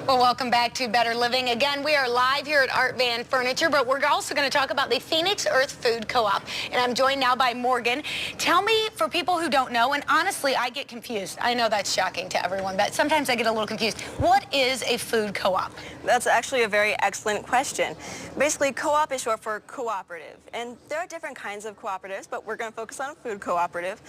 Well, welcome back to Better Living. Again, we are live here at Art Van Furniture, but we're also going to talk about the Phoenix Earth Food Co-op. And I'm joined now by Morgan. Tell me, for people who don't know, and honestly, I get confused. I know that's shocking to everyone, but sometimes I get a little confused. What is a food co-op? That's actually a very excellent question. Basically, co-op is short for cooperative. And there are different kinds of cooperatives, but we're going to focus on a food cooperative.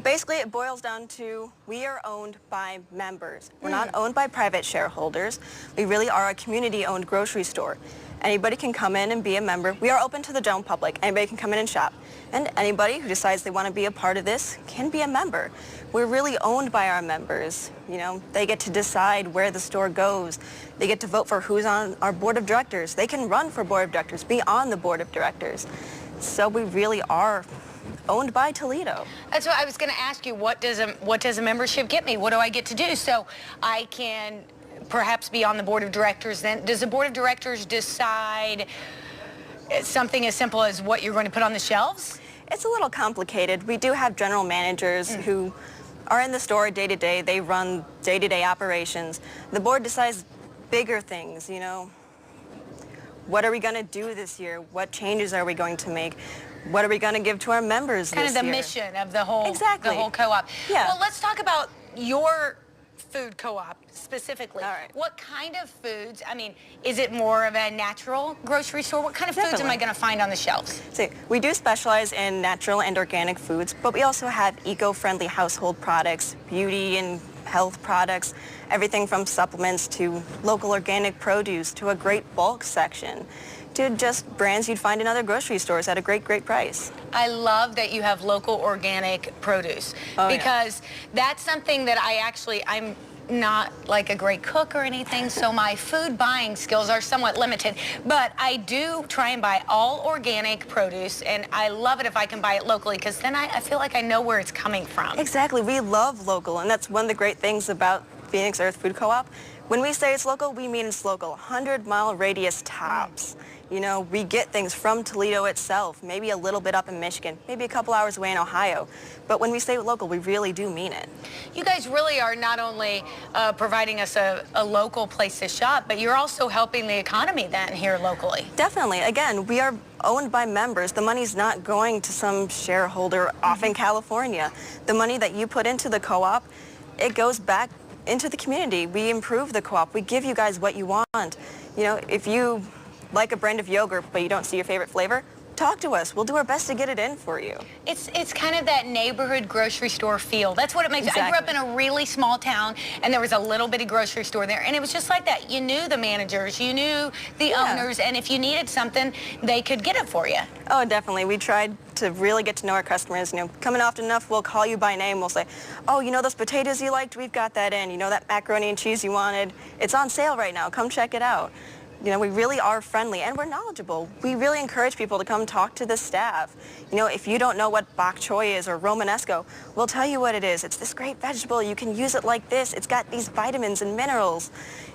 Basically, it boils down to we are owned by members. We're not owned by private shareholders. We really are a community-owned grocery store. Anybody can come in and be a member. We are open to the general public. Anybody can come in and shop. And anybody who decides they want to be a part of this can be a member. We're really owned by our members. You know, they get to decide where the store goes. They get to vote for who's on our board of directors. They can run for board of directors, be on the board of directors. So we really are owned by Toledo. That's what I was going to ask you. What does a membership get me? What do I get to do? So I can perhaps be on the board of directors. Then does the board of directors decide something as simple as what you're going to put on the shelves? It's a little complicated. We do have general managers who are in the store day to day. They run day-to-day operations. The board decides bigger things, you know. What are we going to do this year? What changes are we going to make? What are we going to give to our members this year? Kind of the mission of the whole, exactly. the whole co-op. Yeah. Well, let's talk about your food co-op specifically. All right. What kind of foods? I mean, is it more of a natural grocery store? What kind of foods am I going to find on the shelves? So we do specialize in natural and organic foods, but we also have eco-friendly household products, beauty and health products, everything from supplements to local organic produce to a great bulk section to just brands you'd find in other grocery stores at a great price. I love that you have local organic produce because that's something that I'm not like a great cook or anything, so my food buying skills are somewhat limited, but I do try and buy all organic produce, and I love it if I can buy it locally because then I feel like I know where it's coming from. Exactly. We love local, and that's one of the great things about Phoenix Earth Food Co-op. When we say it's local, we mean it's local. 100-mile radius tops. You know, we get things from Toledo itself, maybe a little bit up in Michigan, maybe a couple hours away in Ohio. But when we say local, we really do mean it. You guys really are not only providing us a local place to shop, but you're also helping the economy then here locally. Definitely. Again, we are owned by members. The money's not going to some shareholder off in California. The money that you put into the co-op, it goes back into the community. We improve the co-op. We give you guys what you want. You know, if you like a brand of yogurt but you don't see your favorite flavor, talk to us. We'll do our best to get it in for you. It's kind of that neighborhood grocery store feel. That's what it makes. Exactly. I grew up in a really small town, and there was a little bitty grocery store there, and it was just like that. You knew the managers, you knew the owners, and if you needed something, they could get it for you. Oh, definitely. We tried to really get to know our customers. You know, coming often enough, we'll call you by name. We'll say, oh, you know those potatoes you liked? We've got that in. You know that macaroni and cheese you wanted? It's on sale right now. Come check it out. You know, we really are friendly and we're knowledgeable. We really encourage people to come talk to the staff. You know, if you don't know what bok choy is or Romanesco, we'll tell you what it is. It's this great vegetable. You can use it like this. It's got these vitamins and minerals.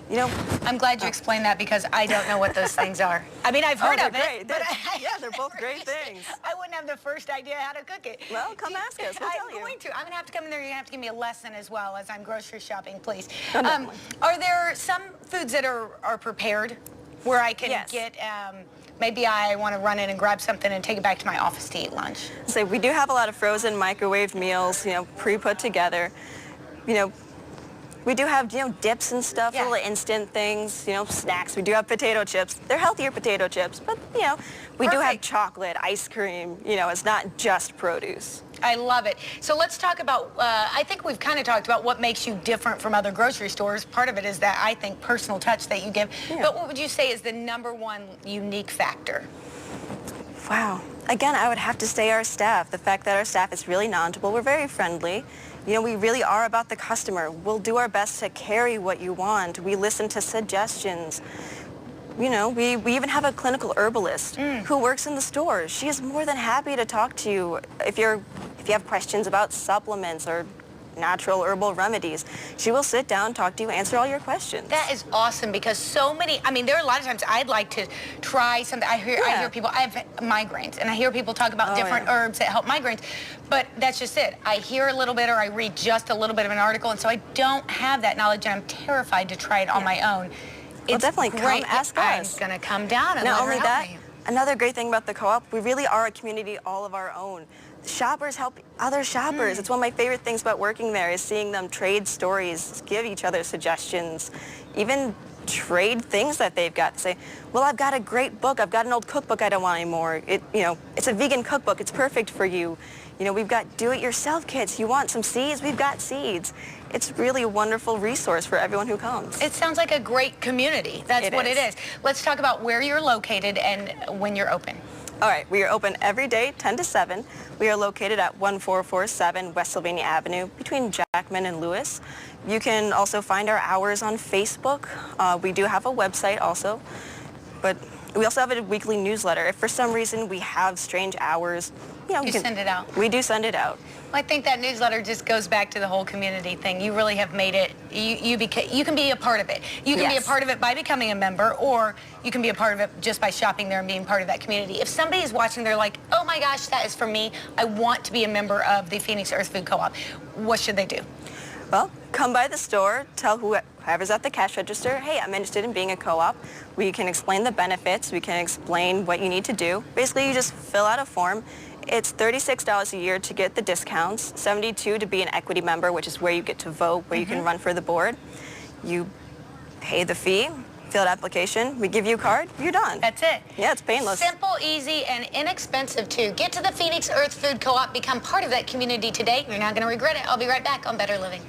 You know, I'm glad you explained that because I don't know what those things are. I mean, I've heard of it. But yeah, they're both great things. I wouldn't have the first idea how to cook it. Well, come ask us. We'll tell you. I'm going to. I'm going to have to come in there. You're going to have to give me a lesson as well as I'm grocery shopping, please. Oh, are there some foods that are prepared where I can get, maybe I want to run in and grab something and take it back to my office to eat lunch? So we do have a lot of frozen microwaved meals, you know, pre-put together. You know, we do have, you know, dips and stuff, little instant things, you know, snacks. We do have potato chips. They're healthier potato chips, but, you know, we do have chocolate, ice cream. You know, it's not just produce. I love it. So let's talk about, I think we've kind of talked about what makes you different from other grocery stores. Part of it is that, I think, personal touch that you give. Yeah. But what would you say is the #1 unique factor? Wow. Again, I would have to say our staff. The fact that our staff is really knowledgeable. We're very friendly. You know, we really are about the customer. We'll do our best to carry what you want. We listen to suggestions. You know, we even have a clinical herbalist who works in the store. She is more than happy to talk to you if you have questions about supplements or natural herbal remedies. She will sit down, talk to you, answer all your questions. That is awesome because so many, I mean, there are a lot of times I'd like to try something. I hear people, I have migraines, and I hear people talk about different herbs that help migraines, but that's just it. I hear a little bit or I read just a little bit of an article, and so I don't have that knowledge, and I'm terrified to try it on my own. Well, definitely great. Come ask us. I'm going to come down and Not let her only help that, me. another great thing about the co-op, we really are a community all of our own. Shoppers help other shoppers. It's one of my favorite things about working there is seeing them trade stories, give each other suggestions, even trade things that they've got. Say, well, I've got a great book. I've got an old cookbook I don't want anymore. It's a vegan cookbook. It's perfect for you. We've got do-it-yourself kits. You want some seeds? We've got seeds. It's really a wonderful resource for everyone who comes. It sounds like a great community. That's what it is. Let's talk about where you're located and when you're open. All right, we are open every day, 10 to 7. We are located at 1447 West Sylvania Avenue between Jackman and Lewis. You can also find our hours on Facebook. We do have a website also, but we also have a weekly newsletter. If for some reason we have strange hours, you send it out. We do send it out. Well, I think that newsletter just goes back to the whole community thing. You really have made it, you can be a part of it. You can be a part of it by becoming a member, or you can be a part of it just by shopping there and being part of that community. If somebody is watching, they're like, oh my gosh, that is for me. I want to be a member of the Phoenix Earth Food Co-op. What should they do? Well, come by the store, tell whoever's at the cash register, hey, I'm interested in being a co-op. We can explain the benefits. We can explain what you need to do. Basically, you just fill out a form. It's $36 a year to get the discounts, $72 to be an equity member, which is where you get to vote, where you can run for the board. You pay the fee, fill out application, we give you a card, you're done. That's it. Yeah, it's painless. Simple, easy, and inexpensive, too. Get to the Phoenix Earth Food Co-op. Become part of that community today. You're not going to regret it. I'll be right back on Better Living.